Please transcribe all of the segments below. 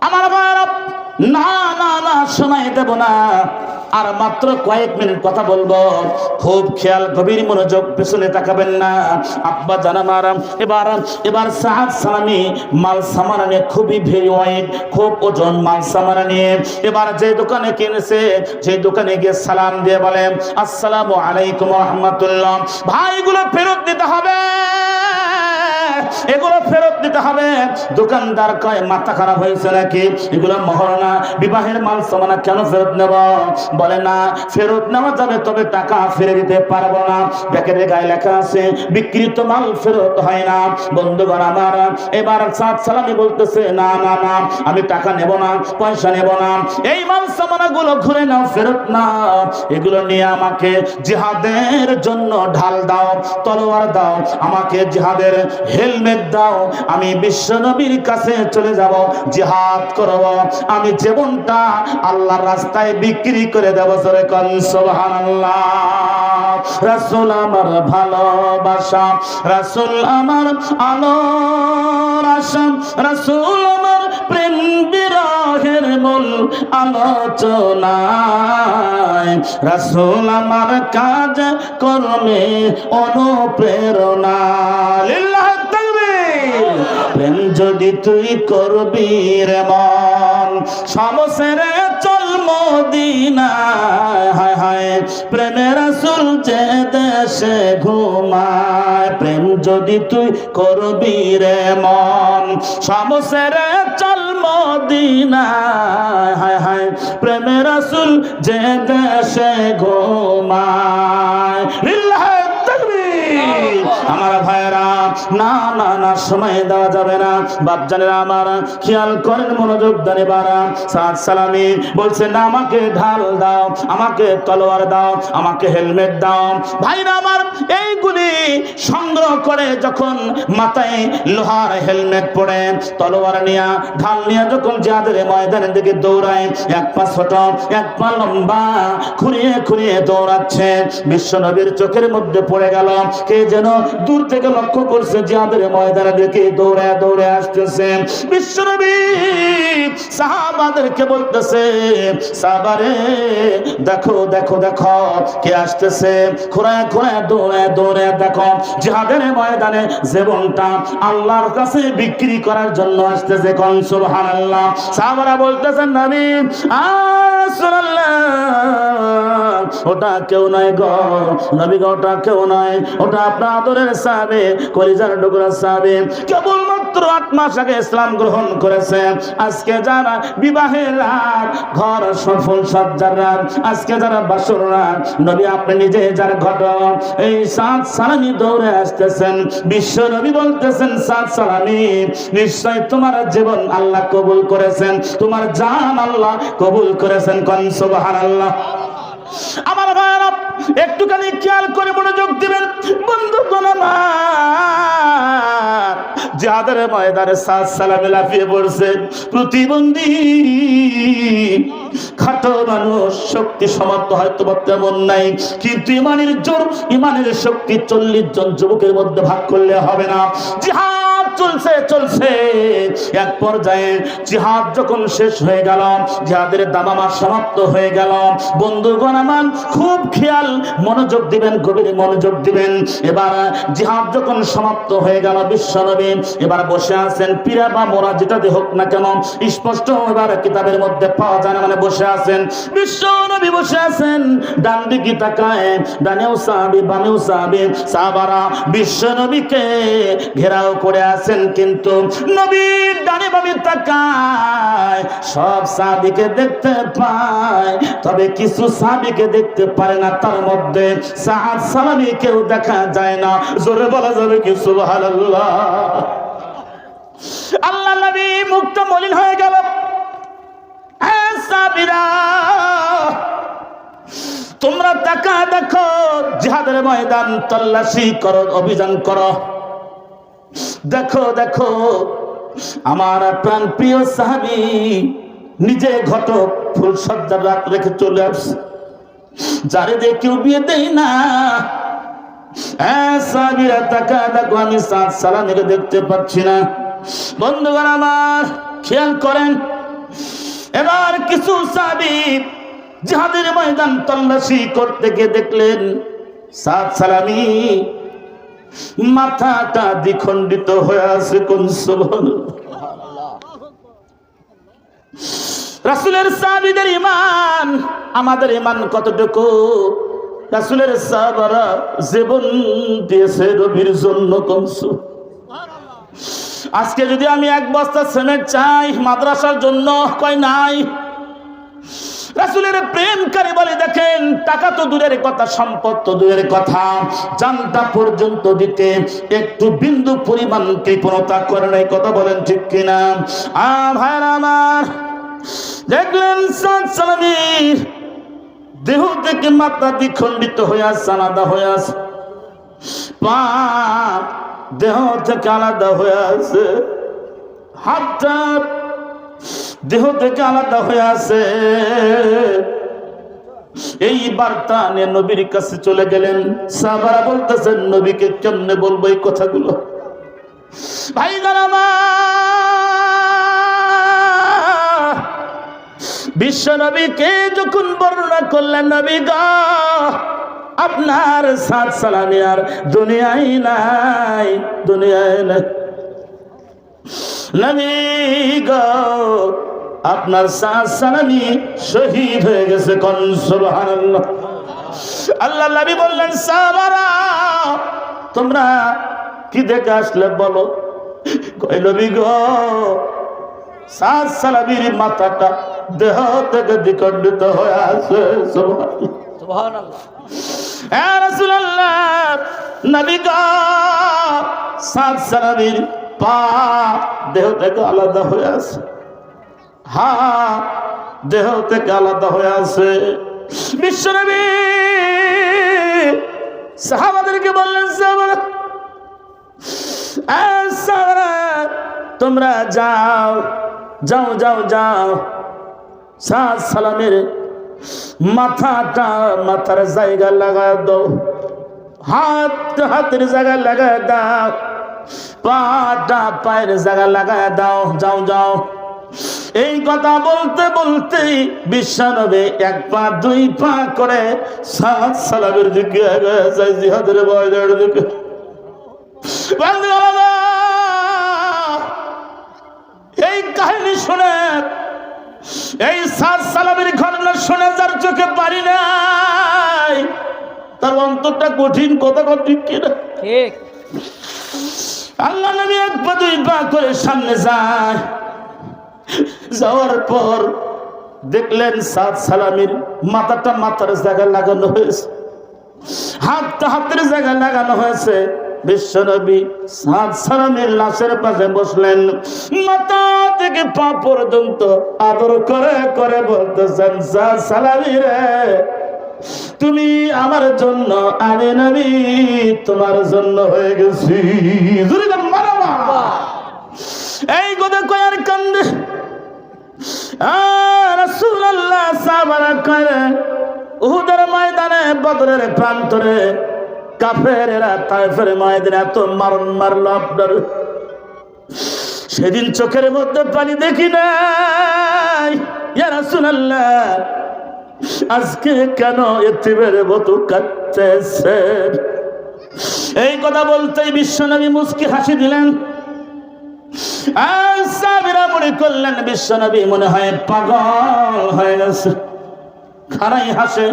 আমার ভাইরা, না না না, শোনাই দেব না, আর মাত্র কয়েক মিনিট কথা বলবো। খুব খেয়াল, গভীর মনোযোগ, পেছনে তাকাবেন না। আব্বা জান আমার এবার সাদ সালামি মাল সামানা নিয়ে, খুবই ভেরি ওয়েট, খুব ওজন মাল সামানা নিয়ে এবার যে দোকানে কিনেছে, যে দোকানে গিয়ে সালাম দিয়ে বলে আসসালামু আলাইকুম ওয়া রাহমাতুল্লাহ। ভাইগুলো ফেরত দিতে হবে, এগুলো ফেরত দিতে হবে। দোকানদার কয় মাথা খারাপ হয়েছে নাকি, এগুলো মহরনা বিবাহের মাল সামানা, কেন ফেরত নেব? বলে না, ফেরত নেওয়া যাবে, তবে টাকা ফিরে দিতে পারবো না। প্যাকেটের গায়ে লেখা আছে বিক্রিত মাল ফেরত হয় না। বন্ধুগণ আমার, এবার সাদ সালামি বলতেছে না না না, আমি টাকা নেব না, পয়সা নেব না, এই মাল সামানা গুলো ঘুরে নাও, ফেরত নাও। এগুলো নিয়ে আমাকে জিহাদের জন্য ঢাল দাও, তলোয়ার দাও, আমাকে জিহাদের হেলমেট দাও, আমি বিশ্ব নবীর কাছে চলে যাব, জিহাদ করব, আমি জীবনটা আল্লাহর রাস্তায় বিক্রি করে দেব। জোরে কোন সুবহানাল্লাহ। রাসূল আমার ভালোবাসা, রাসূল আমার আলোর আশা, রাসূল আমার প্রেম বিরহের মূল আলোচনায়, রাসূল আমার কাজ কর্মে অনুপ্রেরণা। লিল্লাহ তাকবীর। প্রেম যদি তুই করবি রে মন, সমসেরে চল মদিনায়, হায় হায় প্রেমের রাসূল যে দেশে ঘুমায়। প্রেম যদি তুই করবি রে মন, সমসেরে চল মদিনায়, হায় হায় প্রেমের রাসূল যে দেশে ঘুমায়। লিল্লাহ তাকবীর। আমার ভাইরা, না না না, সময় দেওয়া যাবে না। বাপজানেরা আমার, খেয়াল করেন, মনোযোগ দেন। এবার সাদ সালামি বলছে না, আমাকে ঢাল দাও, আমাকে তলোয়ার দাও, আমাকে হেলমেট দাও। ভাইরা আমার, এইগুলি সংগ্রহ করে যখন মাথায় লোহার হেলমেট পরে, তলোয়ার নিয়ে, ঢাল নিয়ে যখন জিহাদের ময়দানের দিকে দৌড়ায়, এক পা ছোট এক পা লম্বা, খুঁড়িয়ে খুঁড়িয়ে দৌড়াচ্ছে। বিশ্ব নবীর চোখের মধ্যে পড়ে গেল, কে যেন দূর থেকে লক্ষ্য করছে জিহাদের ময়দানের দিকে দৌড়ে দৌড়ে আসতেছে। বিশ্ব নবী সাহাবাদেরকে বলতেছে, সাহাবারে দেখো দেখো দেখো কে আসতেছে, খোঁড়ায় খোঁড়ায় দৌড়ে দৌড়ে দেখো জিহাদের ময়দানে জীবনটা আল্লাহর কাছে বিক্রি করার জন্য আসতেছে। কোন সুবহানাল্লাহ। সাহাবারা বলতেছেন, নবী রাসূলুল্লাহ, ওটা কেউ নয় গো নবী গো, ওটা কেউ নয়, ওটা আপনার আদরের সাহাবে, কলিজার টুকরা সাহাবে, কেবলমাত্র 8 মাস আগে ইসলাম গ্রহণ করেছে। আজকে যারা বিবাহের রাত, ঘর সফল সজ্জার রাত, আজকে যারা বাসর রাত, নবী আপনি নিজে যার ঘটক, এই সাদ সালামি দৌড়ে আসতেছেন। বিশ্ব নবী বলতেছেন, সাদ সালামি, নিশ্চয় তোমার জীবন আল্লাহ কবুল করেছেন, তোমার জান আল্লাহ কবুল করেছেন। কোন সুবহানাল্লাহ। আমার ভাইরা, একটুখানি খেয়াল করে মনোযোগ দিবেন। বন্ধুগণ আমার, জিহাদের ময়দানে সাদ সালামে লাফিয়ে পড়ছে প্রতিবন্ধী, খাটো মানুষ, শক্তি সমর্থ হয়তো তেমন নাই, কিন্তু ইমানের জোর, ইমানের শক্তি 40 জন যুবকের মধ্যে ভাগ করলে হবে না। জিহাদ চলছে চলছে, এক পর্যায়ে জিহাদ যখন শেষ হয়ে গেল, জিহাদের দামামা সমাপ্ত হয়ে গেল। বন্ধুগণ আমার, খুব খেয়াল মনোযোগ দিবেন, গভীর মনোযোগ দিবেন। এবার জিহাদ যখন সমাপ্ত হয়ে গেল, বিশ্বনবী এবার বসে আছেন, পীরা বা মোরা যেটাতে হোক না কেন, স্পষ্ট এবার কিতাবের মধ্যে পাওয়া যায় না, মানে বসে আছেন, বিশ্বনবী বসে আছেন। ডান দিকে তাকায়, ডানেও সাহাবী, বামেও সাহাবী, সাহাবারা বিশ্বনবীকে ঘেরাও করে আছেন, কিন্তু নবীর ডানে বামে তাকায়, সব সাহাবীকে দেখতে পায়, তবে কিছু সাহাবীকে দেখতে পারে না। তার মধ্যে সাদ সালামি কেউ দেখা যায় না। জোরে বলা যাবে কি সুবহানাল্লাহ। আল্লাহ নবী মুক্ত মলিন হয়ে গেল। সাহাবীরা, তোমরা তাকা দেখো, জিহাদের ময়দান তল্লাশি করো, অভিযান করো, দেখো দেখো আমার প্রাণ প্রিয় সাহাবী নিজে ঘটক ফুল সজ্জার রাত রেখে চলে আসছে, যারে দিয়ে কেউ বিয়ে দেয় না। সাহাবীরা তাকা দেখো, আমি সাদ সালামীকে দেখতে পাচ্ছি না। বন্ধুগণ আমার, খেয়াল করেন, এবার কিছু সাহাবী জিহাদের ময়দান তল্লাশি করতে গিয়ে দেখলেন সাদ সালামি মাথাটা দ্বিখণ্ডিত হয়ে আছে। কোন সুবহানাল্লাহ। রাসূলের সাহাবীদের ঈমান আমাদের ঈমান কতটুকু? রাসূলের সাহাবারা জীবন দিয়েছে নবীর জন্য। কোন সুবহানাল্লাহ। আজকে যদি আমি এক বস্তা সিমেন্ট চাই মাদ্রাসার জন্য, কয় নাই। রাসূলের প্রেমকারী বলে দেখেন টাকা তো দূরের কথা, সম্পদ তো দূরের কথা, জানটা পর্যন্ত দিতে একটু বিন্দু পরিমাণ কৃপণতা করে নাই। কথা বলেন ঠিক কিনা? ভাইরা আমার, দেখলেন সাদ সালামীর দেহ থেকে মাথা দ্বিখণ্ডিত হয়ে আছে, আলাদা হয়ে আছে, পা দেহ থেকে আলাদা হয়ে আছে, হাতটা দেহ থেকে আলাদা হয়ে আছে। এই বার্তা নিয়ে নবীর কাছে চলে গেলেন। সাহাবারা বলতেছেন নবীকে কেমনে বলবো এই কথাগুলো? ভাইজান আমার, বিশ্ব নবীকে যখন বর্ণনা করলেন, নবী গো আপনার সাদ সালামি আর দুনিয়ায় নাই, দুনিয়ায় নাই। নবী গো আপনার সাদ সালামি শহীদ হয়ে গেছে। কোন সুবহানাল্লাহ। আল্লাহ নবী বললেন সাহাবারা তোমরা কি দেখে আসলে বলো? কই নবী গো সাদ সালামির মাথাটা দেহ থেকে দ্বিখণ্ডিত হয়ে আছে। সুবহানাল্লাহ। ইয়া রাসূলুল্লাহ, নবী গো সাদ সালামির পা দেহ থেকে আলাদা হয়ে আছে, হাত দেহ থেকে আলাদা হয়ে আছে। বিশ্বনবী সাহাবাদেরকে বললেন সাহাবারা তোমরা যাও যাও যাও যাও, সাদ সালামের মাথাটা মাথার জায়গা লাগা দাও, হাত হাতের জায়গা লাগা দাও, পাটা পায়ের জায়গা লাগা দাও, যাও যাও। এই কথা বলতে বলতেই বিশ্বনবী এক পা দুই পা করে সাদ সালামের দিকে যায়, জিহাদের ময়দানের দিকে। এই কাহিনী শুনে, এই সাদ সালামের ঘটনা শুনে যার চোখে পারি নাই তার অন্তরটা কঠিন। কথা ঠিক কিনা? ঠিক। আল্লাহ নবী এক পা দুই পা করে সামনে যায়। যাওয়ার পর দেখলেন সাদ সালামের মাথাটা মাথার জায়গায় লাগানো হয়েছে, হাতটা হাতের জায়গায় লাগানো হয়েছে। বিশ্বনবী সাদ সালামের লাশের পাশে বসলেন, মাথা থেকে পা পর্যন্ত আদর করে করে বলতেছেন সাদ সালামী রে তুমি আমার জন্য, আমি নবী তোমার জন্য হয়ে গেছি। এই কথা কয়ার কান্দে রাসূলুল্লাহ সাহাবারা কয়ে উহুদের ময়দানে, বদরের প্রান্তরে কাফেরেরা তায়েফের ময়দানে এত মারণ মারলো আপনার, সেদিন চোখের মধ্যে পানি দেখি নাই। ইয়া রাসূলুল্লাহ আজকে কেন এতিমের মতো কাঁদতেছেন? এই কথা বলতেই বিশ্বনবী মুস্কি হাসি দিলেন। সাহাবীরা মনে করলেন বিশ্বনবী মনে হয় পাগল হয়ে গেছে, খাড়াই হাসে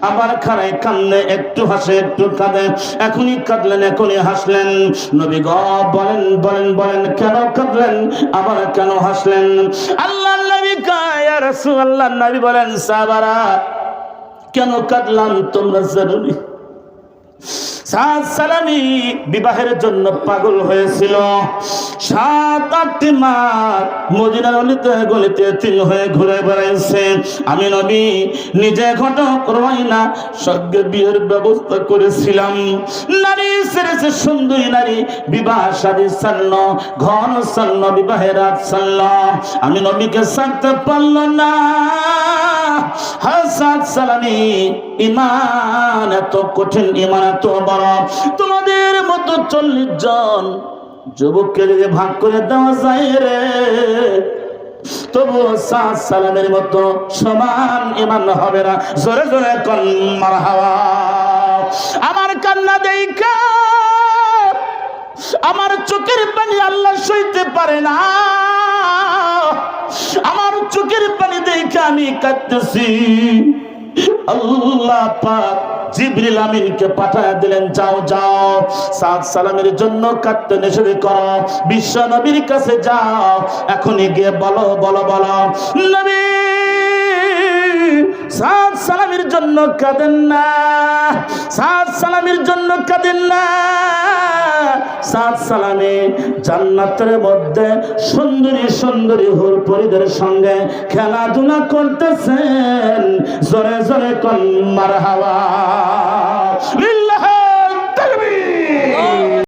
আবার খাড়াই কান্দে, একটু হাসে একটু কাঁদে, এখনই কাঁদলেন এখনই হাসলেন। নবী গো বলেন বলেন বলেন কেন কাঁদলেন আবার কেন হাসলেন? আল্লাহ নবী কয় ইয়া রাসূলুল্লাহ, নবী বলেন সাহাবারা কেন কাঁদলাম তোমরা জানোনি? সাদ সালামী বিবাহের জন্য পাগল হয়েছিল, 7-8 মাস মদিনার অলিতে গলিতে তিন হয়ে ঘুরে বেড়াইছে। আমি নবী নিজে ঘটক রয়না সঙ্গে বিয়ের ব্যবস্থা করেছিলাম। নারী সেরেছে সুন্দরী নারী, বিবাহ শাদী সান্ন, ঘন সান্ন, বিবাহের রাত সান্ন। আমি নবীকে ছাড়তে পারল না। সাদ সালামী ইমান এত কঠিন, ইমান এত বড়, তোমাদের মতো 40 জন যুবককে যদি ভাগ করে দেওয়া যায় রে, তবুও সাদ সালামের মতো সমান ঈমান হবে না। জোরে জোরে কোন মারহাবা। আমার কান্না দেইখা আমার চোখের পানি আল্লাহ সইতে পারে না। আমার চোখের পানি দেখে আমি কাঁদতেছি। আল্লাহ পাক জিবরিল আমিনকে পাঠায় দিলেন, যাও যাও সাদ সালামের জন্য কাঁদতে নিষেধ করো, বিশ্ব নবীর কাছে যাও, এখনই গিয়ে বলো বলো বলো নবী সাদ সালামের জন্য কাঁদেন না, সাদ সালামের জন্য কাঁদেন না। সাদ সালামে জান্নাতের মধ্যে সুন্দরী সুন্দরী হুর পরীদের সঙ্গে খেলাধুলা করতেছেন। জোরে জোরে কোন মারহাবা।